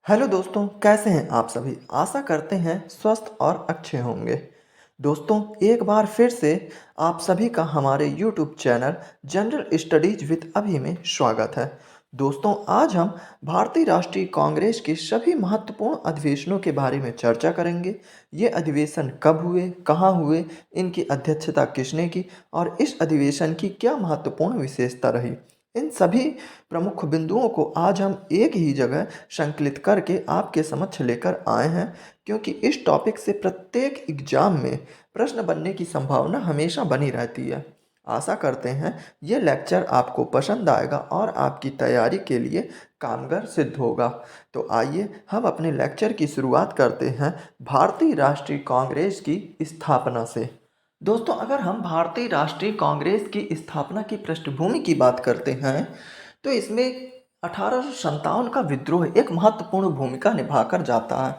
Hello दोस्तों, कैसे हैं आप सभी? आशा करते हैं स्वस्थ और अच्छे होंगे। दोस्तों, एक बार फिर से आप सभी का हमारे YouTube channel general studies with अभी में स्वागत है। दोस्तों, आज हम भारतीय राष्ट्रीय कांग्रेस के सभी महत्वपूर्ण अधिवेशनों के बारे में चर्चा करेंगे। ये अधिवेशन कब हुए, कहाँ हुए, इनकी अध्यक्षता किसने की और इस अधिवेशन की क्या महत्वपूर्ण विशेषता रही। इन सभी प्रमुख बिंदुओं को आज हम एक ही जगह संकलित करके आपके समक्ष लेकर आए हैं, क्योंकि इस टॉपिक से प्रत्येक एग्जाम में प्रश्न बनने की संभावना हमेशा बनी रहती है। आशा करते हैं ये लेक्चर आपको पसंद आएगा और आपकी तैयारी के लिए कामगार सिद्ध होगा। तो आइए हम अपने लेक्चर की शुरुआत करते हैं भारतीय राष्ट्रीय कांग्रेस की स्थापना से। दोस्तों, अगर हम भारतीय राष्ट्रीय कांग्रेस की स्थापना की पृष्ठभूमि की बात करते हैं तो इसमें 1857 का विद्रोह एक महत्वपूर्ण भूमिका निभाकर जाता है।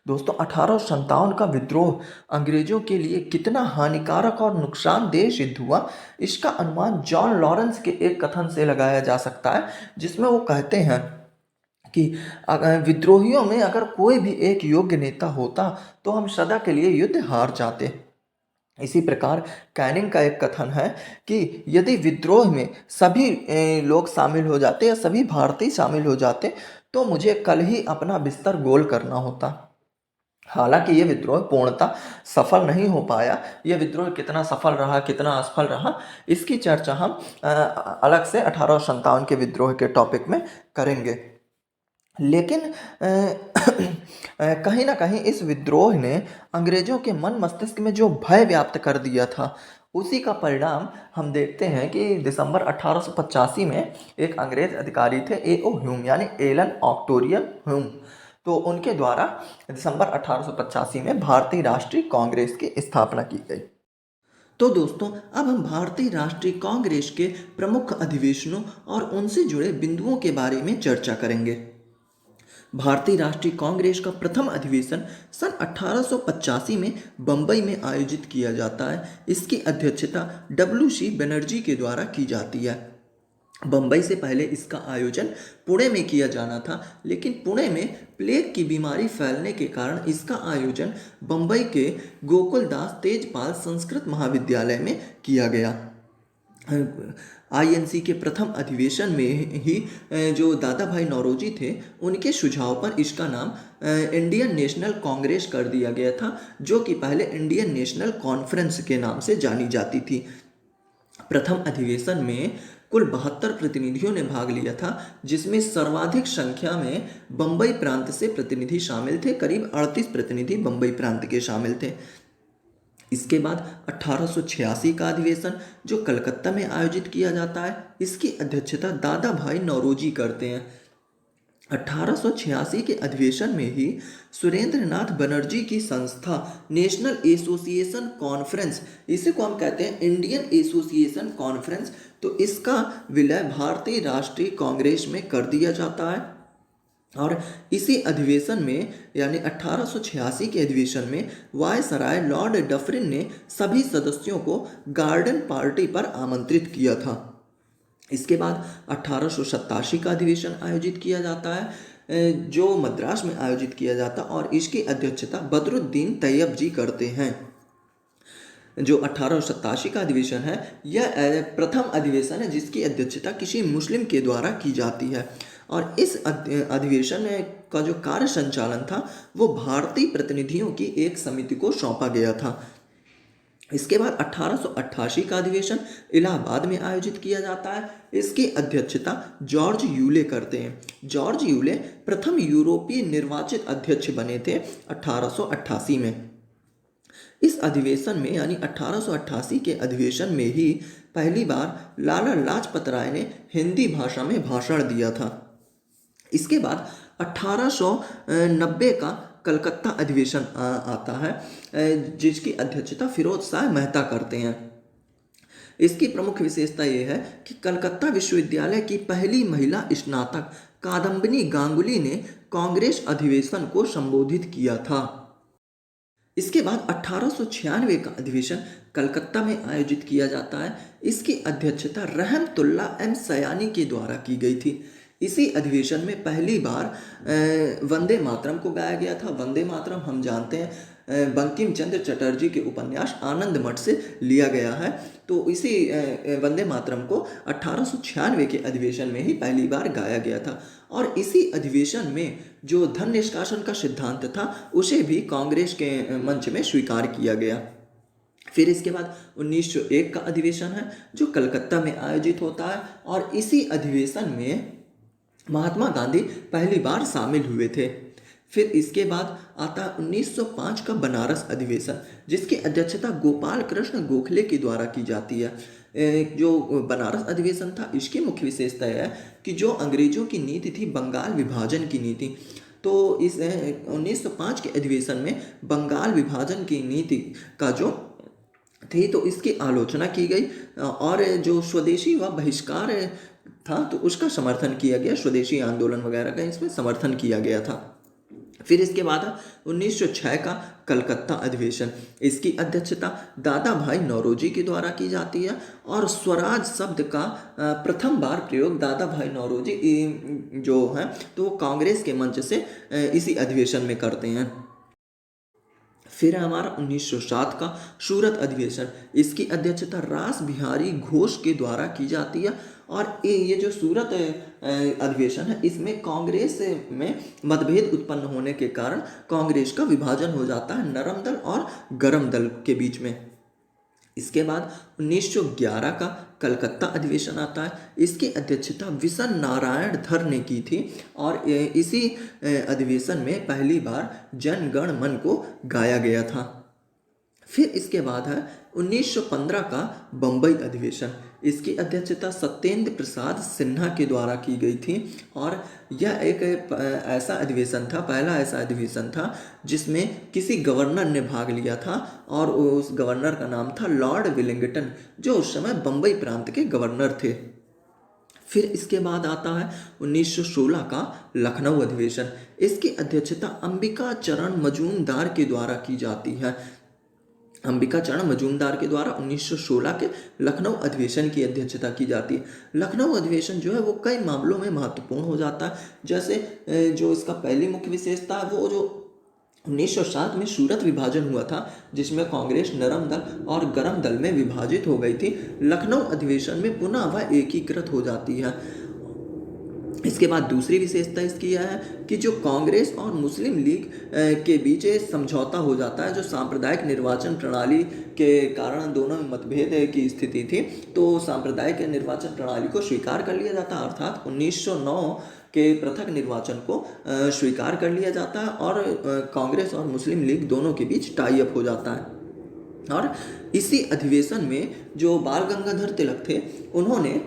दोस्तों, 1857 का विद्रोह अंग्रेजों के लिए कितना हानिकारक और नुकसानदेह सिद्ध हुआ, इसका अनुमान जॉन लॉरेंस के एक कथन से लगाया जा सकता है, जिसमें वो कहते हैं कि अगर विद्रोहियों में अगर कोई भी एक योग्य नेता होता तो हम सदा के लिए युद्ध हार जाते। इसी प्रकार कैनिंग का एक कथन है कि यदि विद्रोह में सभी लोग शामिल हो जाते या सभी भारतीय शामिल हो जाते तो मुझे कल ही अपना बिस्तर गोल करना होता। हालांकि ये विद्रोह पूर्णतः सफल नहीं हो पाया। ये विद्रोह कितना सफल रहा, कितना असफल रहा, इसकी चर्चा हम अलग से 1857 के विद्रोह के टॉपिक में करेंगे। लेकिन कहीं ना कहीं इस विद्रोह ने अंग्रेजों के मन मस्तिष्क में जो भय व्याप्त कर दिया था, उसी का परिणाम हम देखते हैं कि दिसंबर 1885 में एक अंग्रेज अधिकारी थे, ए.ओ. ह्यूम यानी एलन ऑक्टोरियल ह्यूम। तो उनके द्वारा दिसंबर 1885 में भारतीय राष्ट्रीय कांग्रेस की स्थापना की गई। तो दोस्तों, अब हम भारतीय राष्ट्रीय कांग्रेस के प्रमुख अधिवेशनों और उनसे जुड़े बिंदुओं के बारे में चर्चा करेंगे। भारतीय राष्ट्रीय कांग्रेस का प्रथम अधिवेशन सन 1885 में बंबई में आयोजित किया जाता है। इसकी अध्यक्षता W.C. बनर्जी के द्वारा की जाती है। बंबई से पहले इसका आयोजन पुणे में किया जाना था, लेकिन पुणे में प्लेग की बीमारी फैलने के कारण इसका आयोजन बंबई के गोकुलदास तेजपाल संस्कृत महाविद्यालय में किया गया। आईएनसी के प्रथम अधिवेशन में ही जो दादा भाई नौरोजी थे, उनके सुझाव पर इसका नाम इंडियन नेशनल कांग्रेस कर दिया गया था, जो कि पहले इंडियन नेशनल कॉन्फ्रेंस के नाम से जानी जाती थी। प्रथम अधिवेशन में कुल 72 प्रतिनिधियों ने भाग लिया था, जिसमें सर्वाधिक संख्या में बंबई प्रांत से प्रतिनिधि शामिल थे। करीब 38 प्रतिनिधि बंबई प्रांत के शामिल थे। इसके बाद 1886 का अधिवेशन जो कलकत्ता में आयोजित किया जाता है, इसकी अध्यक्षता दादा भाई नौरोजी करते हैं। 1886 के अधिवेशन में ही सुरेंद्र नाथ बनर्जी की संस्था नेशनल एसोसिएशन कॉन्फ्रेंस, इसी को हम कहते हैं इंडियन एसोसिएशन कॉन्फ्रेंस, तो इसका विलय भारतीय राष्ट्रीय कांग्रेस में कर दिया जाता है। और इसी अधिवेशन में यानी 1886 के अधिवेशन में वायसराय लॉर्ड डफरिन ने सभी सदस्यों को गार्डन पार्टी पर आमंत्रित किया था। इसके बाद 1887 का अधिवेशन आयोजित किया जाता है, जो मद्रास में आयोजित किया जाता, और इसकी अध्यक्षता बदरुद्दीन तैयब जी करते हैं। जो 1887 का अधिवेशन है, यह प्रथम अधिवेशन है जिसकी अध्यक्षता किसी मुस्लिम के द्वारा की जाती है, और इस अधिवेशन का जो कार्य संचालन था वो भारतीय प्रतिनिधियों की एक समिति को सौंपा गया था। इसके बाद 1888 का अधिवेशन इलाहाबाद में आयोजित किया जाता है। इसकी अध्यक्षता जॉर्ज यूले करते हैं। जॉर्ज यूले प्रथम यूरोपीय निर्वाचित अध्यक्ष बने थे 1888 में। इस अधिवेशन में यानी 1888 के अधिवेशन में ही पहली बार लाला लाजपत राय ने हिंदी भाषा में भाषण दिया था। इसके बाद 1890 का कलकत्ता अधिवेशन आता है, जिसकी अध्यक्षता फिरोज शाह मेहता करते हैं। इसकी प्रमुख विशेषता यह है कि कलकत्ता विश्वविद्यालय की पहली महिला स्नातक कादम्बिनी गांगुली ने कांग्रेस अधिवेशन को संबोधित किया था। इसके बाद 1896 का अधिवेशन कलकत्ता में आयोजित किया जाता है। इसकी अध्यक्षता रहमतुल्लाह एम सयानी के द्वारा की गई थी। इसी अधिवेशन में पहली बार वंदे मातरम को गाया गया था। वंदे मातरम हम जानते हैं बंकिम चंद्र चटर्जी के उपन्यास आनंद मठ से लिया गया है। तो इसी वंदे मातरम को 1896 के अधिवेशन में ही पहली बार गाया गया था। और इसी अधिवेशन में जो धन निष्कासन का सिद्धांत था उसे भी कांग्रेस के मंच में स्वीकार किया गया। फिर इसके बाद 1901 का अधिवेशन है जो कलकत्ता में आयोजित होता है, और इसी अधिवेशन में महात्मा गांधी पहली बार शामिल हुए थे। फिर इसके बाद आता है 1905 का बनारस अधिवेशन, जिसकी अध्यक्षता गोपाल कृष्ण गोखले के द्वारा की जाती है। जो बनारस अधिवेशन था इसकी मुख्य विशेषता यह है कि जो अंग्रेजों की नीति थी बंगाल विभाजन की नीति, तो इस 1905 के अधिवेशन में बंगाल विभाजन की नीति का जो थी तो इसकी आलोचना की गई, और जो स्वदेशी व बहिष्कार था तो उसका समर्थन किया गया। स्वदेशी आंदोलन वगैरह का इसमें समर्थन किया गया था। फिर इसके बाद 1906 का कलकत्ता अधिवेशन, इसकी अध्यक्षता दादा भाई नौरोजी के द्वारा की जाती है, और स्वराज शब्द का प्रथम बार प्रयोग दादा भाई नौरोजी जो है तो वो कांग्रेस के मंच से इसी अधिवेशन में करते हैं। फिर है हमारा 1907 का सूरत अधिवेशन, इसकी अध्यक्षता रास बिहारी घोष के द्वारा की जाती है। और ये जो सूरत अधिवेशन है इसमें कांग्रेस में मतभेद उत्पन्न होने के कारण कांग्रेस का विभाजन हो जाता है नरम दल और गरम दल के बीच में। इसके बाद 1911 का कलकत्ता अधिवेशन आता है, इसकी अध्यक्षता विशन नारायण धर ने की थी, और इसी अधिवेशन में पहली बार जन गण मन को गाया गया था। फिर इसके बाद है 1915 का बम्बई अधिवेशन, इसकी अध्यक्षता सत्येंद्र प्रसाद सिन्हा के द्वारा की गई थी, और यह एक ऐसा अधिवेशन था, पहला ऐसा अधिवेशन था जिसमें किसी गवर्नर ने भाग लिया था, और उस गवर्नर का नाम था लॉर्ड विलिंगटन, जो उस समय बम्बई प्रांत के गवर्नर थे। फिर इसके बाद आता है 1916 का लखनऊ अधिवेशन, इसकी अध्यक्षता अंबिका चरण मजूमदार के द्वारा की जाती है। अंबिका चरण मजूमदार के द्वारा 1916 के लखनऊ अधिवेशन की अध्यक्षता की जाती है। लखनऊ अधिवेशन जो है वो कई मामलों में महत्वपूर्ण हो जाता है, जैसे जो इसका पहली मुख्य विशेषता है वो जो 1907 में सूरत विभाजन हुआ था जिसमें कांग्रेस नरम दल और गरम दल में विभाजित हो गई थी, लखनऊ अधिवेशन में पुनः वह एकीकृत हो जाती है। इसके बाद दूसरी विशेषता इसकी यह है कि जो कांग्रेस और मुस्लिम लीग के बीच समझौता हो जाता है, जो सांप्रदायिक निर्वाचन प्रणाली के कारण दोनों में मतभेद की स्थिति थी, तो सांप्रदायिक निर्वाचन प्रणाली को स्वीकार कर लिया जाता है, अर्थात 1909 के पृथक निर्वाचन को स्वीकार कर लिया जाता है, और कांग्रेस और मुस्लिम लीग दोनों के बीच टाई अप हो जाता है। और इसी अधिवेशन में जो बाल गंगाधर तिलक थे उन्होंने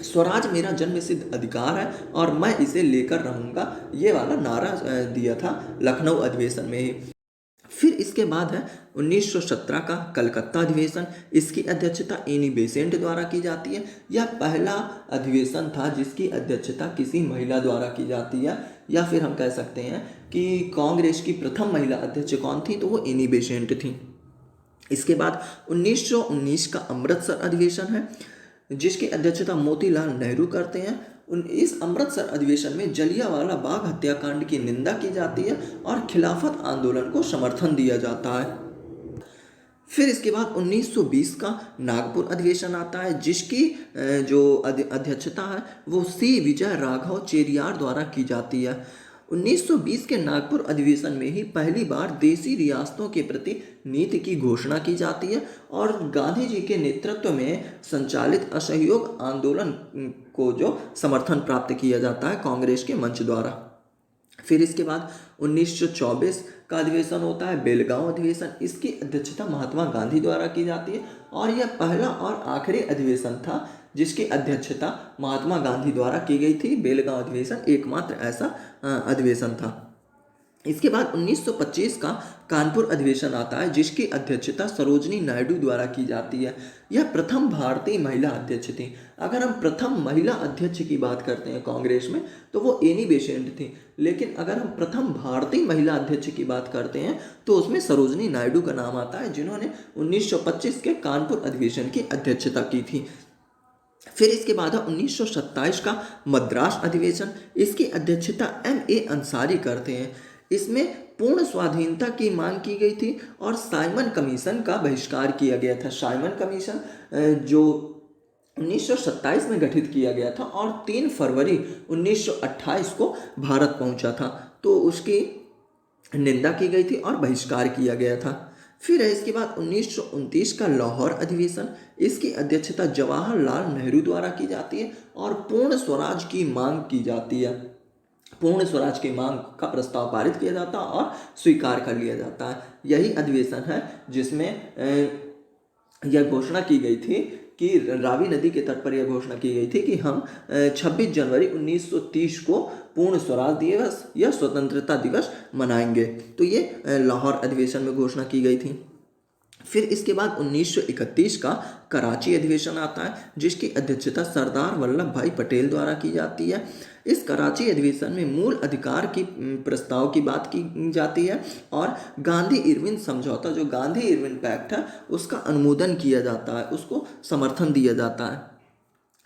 स्वराज मेरा जन्मसिद्ध अधिकार है और मैं इसे लेकर रहूंगा, ये वाला नारा दिया था लखनऊ अधिवेशन में ही। फिर इसके बाद है 1917 का कलकत्ता अधिवेशन, इसकी अध्यक्षता एनी बेसेंट द्वारा की जाती है। यह पहला अधिवेशन था जिसकी अध्यक्षता किसी महिला द्वारा की जाती है, या फिर हम कह सकते हैं कि कांग्रेस की प्रथम महिला अध्यक्ष कौन थी, तो वो एनी बेसेंट थी। इसके बाद 1919 का अमृतसर अधिवेशन है जिसकी अध्यक्षता मोतीलाल नेहरू करते हैं। इस अमृतसर अधिवेशन में जलियांवाला बाग हत्याकांड की निंदा की जाती है और खिलाफत आंदोलन को समर्थन दिया जाता है। फिर इसके बाद 1920 का नागपुर अधिवेशन आता है जिसकी जो अध्यक्षता है वो सी विजय राघव चेरियार द्वारा की जाती है। 1920 के नागपुर अधिवेशन में ही पहली बार देशी रियासतों के प्रति नीति की घोषणा की जाती है, और गांधी जी के नेतृत्व में संचालित असहयोग आंदोलन को जो समर्थन प्राप्त किया जाता है कांग्रेस के मंच द्वारा। फिर इसके बाद 1924 का अधिवेशन होता है बेलगांव अधिवेशन, इसकी अध्यक्षता महात्मा गांधी द्वारा की जाती है, और यह पहला और आखिरी अधिवेशन था जिसकी अध्यक्षता महात्मा गांधी द्वारा की गई थी। बेलगांव अधिवेशन एकमात्र ऐसा अधिवेशन था। इसके बाद 1925 का कानपुर अधिवेशन आता है जिसकी अध्यक्षता सरोजनी नायडू द्वारा की जाती है। यह प्रथम भारतीय महिला अध्यक्ष थी। अगर हम प्रथम महिला अध्यक्ष की बात करते हैं कांग्रेस में तो वो एनी बेसेंट थी, लेकिन अगर हम प्रथम भारतीय महिला अध्यक्ष की बात करते हैं तो उसमें सरोजनी नायडू का नाम आता है जिन्होंने 1925 के कानपुर अधिवेशन की अध्यक्षता की थी। फिर इसके बाद है 1927 का मद्रास अधिवेशन। इसकी अध्यक्षता M.A. अंसारी करते हैं। इसमें पूर्ण स्वाधीनता की मांग की गई थी और साइमन कमीशन का बहिष्कार किया गया था। साइमन कमीशन जो 1927 में गठित किया गया था और 3 फरवरी 1928 को भारत पहुंचा था, तो उसकी निंदा की गई थी और बहिष्कार किया गया था। फिर है इसके बाद 1929 का लाहौर अधिवेशन। इसकी अध्यक्षता जवाहरलाल नेहरू द्वारा की जाती है और पूर्ण स्वराज की मांग की जाती है। पूर्ण स्वराज की मांग का प्रस्ताव पारित किया जाता है और स्वीकार कर लिया जाता है। यही अधिवेशन है जिसमें यह घोषणा की गई थी कि रावी नदी के तट पर यह घोषणा की गई थी कि हम 26 जनवरी 1930 को पूर्ण स्वराज दिवस या स्वतंत्रता दिवस मनाएंगे। तो ये लाहौर अधिवेशन में घोषणा की गई थी। फिर इसके बाद 1931 का कराची अधिवेशन आता है, जिसकी अध्यक्षता सरदार वल्लभ भाई पटेल द्वारा की जाती है। इस कराची अधिवेशन में मूल अधिकार की प्रस्ताव की बात की जाती है और गांधी इरविन समझौता, जो गांधी इरविन पैक्ट है, उसका अनुमोदन किया जाता है, उसको समर्थन दिया जाता है।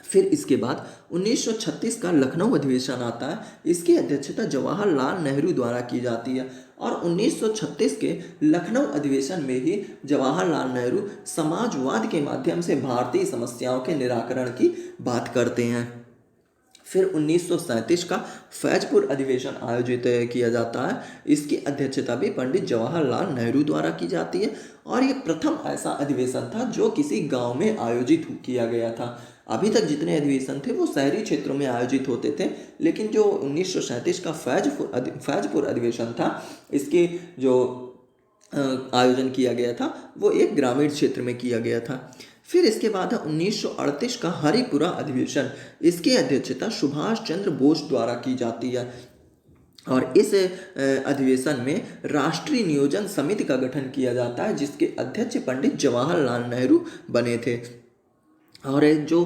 फिर इसके बाद 1936 का लखनऊ अधिवेशन आता है। इसकी अध्यक्षता जवाहरलाल नेहरू द्वारा की जाती है और 1936 के लखनऊ अधिवेशन में ही जवाहरलाल नेहरू समाजवाद के माध्यम से भारतीय समस्याओं के निराकरण की बात करते हैं। फिर 1937 का फैजपुर अधिवेशन आयोजित किया जाता है। इसकी अध्यक्षता भी पंडित जवाहरलाल नेहरू द्वारा की जाती है और ये प्रथम ऐसा अधिवेशन था जो किसी गांव में आयोजित किया गया था। अभी तक जितने अधिवेशन थे वो शहरी क्षेत्रों में आयोजित होते थे, लेकिन जो 1937 का फैजपुर अधिवेशन था, इसके जो आयोजन किया गया था वो एक ग्रामीण क्षेत्र में किया गया था। फिर इसके बाद है 1938 का हरिपुरा अधिवेशन। इसकी अध्यक्षता सुभाष चंद्र बोस द्वारा की जाती है और इस अधिवेशन में राष्ट्रीय नियोजन समिति का गठन किया जाता है, जिसके अध्यक्ष पंडित जवाहरलाल नेहरू बने थे। और जो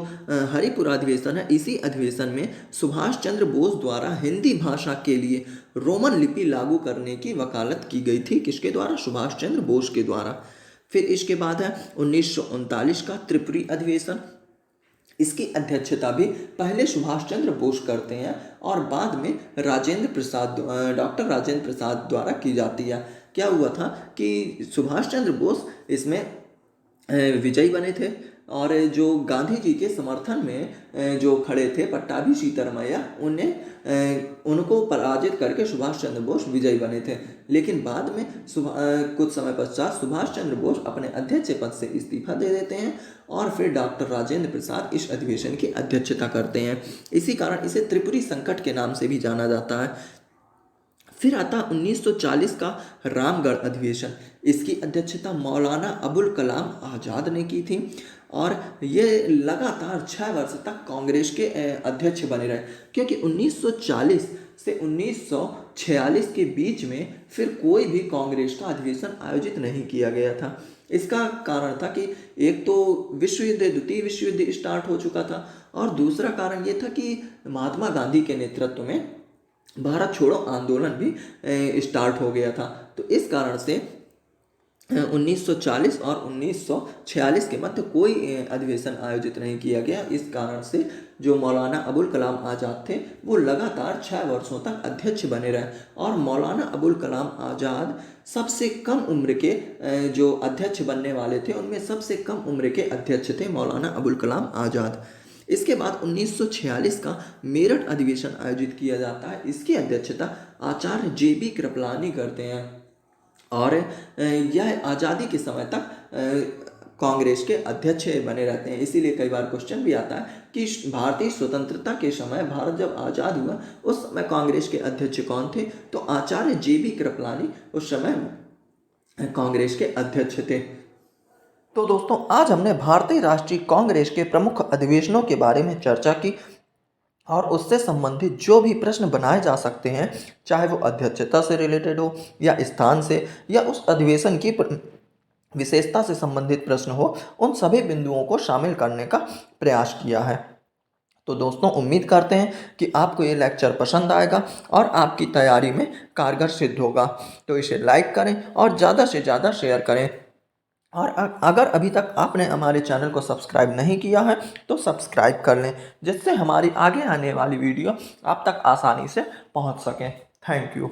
हरिपुरा अधिवेशन है, इसी अधिवेशन में सुभाष चंद्र बोस द्वारा हिंदी भाषा के लिए रोमन लिपि लागू करने की वकालत की गई थी। किसके द्वारा? सुभाष चंद्र बोस के द्वारा। फिर इसके बाद है 1939 का त्रिपुरी अधिवेशन। इसकी अध्यक्षता भी पहले सुभाष चंद्र बोस करते हैं और बाद में डॉक्टर राजेंद्र प्रसाद द्वारा की जाती है। क्या हुआ था कि सुभाष चंद्र बोस इसमें विजयी बने थे और जो गांधी जी के समर्थन में जो खड़े थे पट्टाभी सीतारमैया, उनको पराजित करके सुभाष चंद्र बोस विजयी बने थे। लेकिन बाद में कुछ समय पश्चात सुभाष चंद्र बोस अपने अध्यक्ष पद से इस्तीफा दे देते हैं और फिर डॉक्टर राजेंद्र प्रसाद इस अधिवेशन की अध्यक्षता करते हैं। इसी कारण इसे त्रिपुरी संकट के नाम से भी जाना जाता है। फिर आता 1940 का रामगढ़ अधिवेशन। इसकी अध्यक्षता मौलाना अबुल कलाम आज़ाद ने की थी और ये लगातार 6 वर्ष तक कांग्रेस के अध्यक्ष बने रहे, क्योंकि 1940 से 1946 के बीच में फिर कोई भी कांग्रेस का अधिवेशन आयोजित नहीं किया गया था। इसका कारण था कि एक तो द्वितीय विश्व युद्ध स्टार्ट हो चुका था और दूसरा कारण ये था कि महात्मा गांधी के नेतृत्व में भारत छोड़ो आंदोलन भी स्टार्ट हो गया था। तो इस कारण से 1940 और 1946 के मध्य कोई अधिवेशन आयोजित नहीं किया गया। इस कारण से जो मौलाना अबुल कलाम आज़ाद थे वो लगातार 6 वर्षों तक अध्यक्ष बने रहे और मौलाना अबुल कलाम आज़ाद सबसे कम उम्र के जो अध्यक्ष बनने वाले थे उनमें सबसे कम उम्र के अध्यक्ष थे मौलाना अबुल कलाम आज़ाद। इसके बाद 1946 का मेरठ अधिवेशन आयोजित किया जाता है। इसकी अध्यक्षता आचार्य JB कृपलानी करते हैं और यह आज़ादी के समय तक कांग्रेस के अध्यक्ष बने रहते हैं। इसीलिए कई बार क्वेश्चन भी आता है कि भारतीय स्वतंत्रता के समय, भारत जब आज़ाद हुआ उस समय कांग्रेस के अध्यक्ष कौन थे? तो आचार्य JB कृपलानी उस समय कांग्रेस के अध्यक्ष थे। तो दोस्तों, आज हमने भारतीय राष्ट्रीय कांग्रेस के प्रमुख अधिवेशनों के बारे में चर्चा की और उससे संबंधित जो भी प्रश्न बनाए जा सकते हैं, चाहे वो अध्यक्षता से रिलेटेड हो या स्थान से या उस अधिवेशन की विशेषता से संबंधित प्रश्न हो, उन सभी बिंदुओं को शामिल करने का प्रयास किया है। तो दोस्तों, उम्मीद करते हैं कि आपको ये लेक्चर पसंद आएगा और आपकी तैयारी में कारगर सिद्ध होगा। तो इसे लाइक करें और ज़्यादा से ज़्यादा शेयर करें। और अगर अभी तक आपने हमारे चैनल को सब्सक्राइब नहीं किया है तो सब्सक्राइब कर लें, जिससे हमारी आगे आने वाली वीडियो आप तक आसानी से पहुंच सके। Thank you.